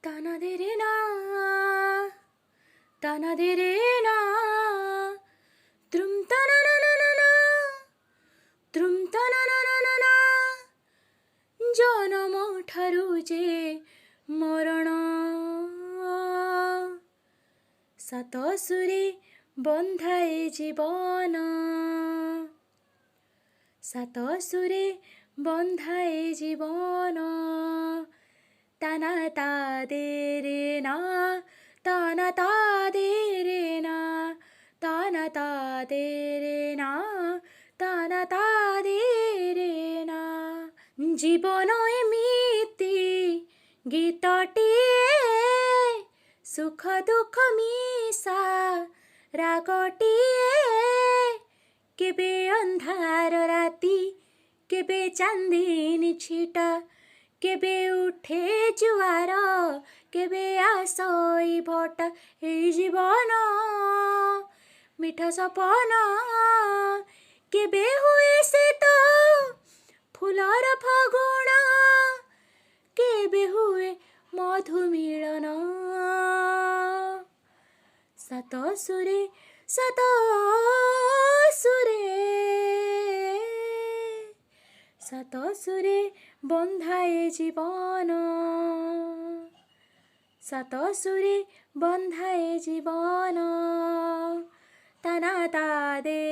তানা দে রে না, তানা দে রে না, ত্রুম তানা না না না না, ত্রুম তানা না না না না, জনম ଠାରୁ ଯେ ମରଣ ସାତ ସୁରେ ବନ୍ଧାଏ ଜୀବନ, ସାତ ସୁରେ ବନ୍ଧାଏ ଜୀବନ, ତାନା ତା ଦେ ରେ ନା, ତାନା ତା ଦେ ରେ ନା, ତାନା ତା ଦେ ରେ ନା, ତାନା ତା ଦେ ରେ ନା। ଜୀବନ ଏମିତି ଗୀତଟିଏ, ସୁଖ ଦୁଃଖ ମିଶା ରାଗଟିଏ, କେବେ ଅନ୍ଧାର ରାତି, କେବେ ଚାନ୍ଦିନୀ ଛିଟା, କେବେ ଉଠେ ଜୁଆର, କେବେ ଆସଇ ଭଟା। ଏଇ ଜୀବନ ମିଠା ସପନ, କେବେ ହୁଏ ସେ ତ ফুলর ফাগুণ, কেবে হুয়ে মধু মিলন। সাত সুরে, সাত সুরে, সাত সুরে বন্ধায় জীবন, সাত সুরে বন্ধায় জীবন, তানা তা দে।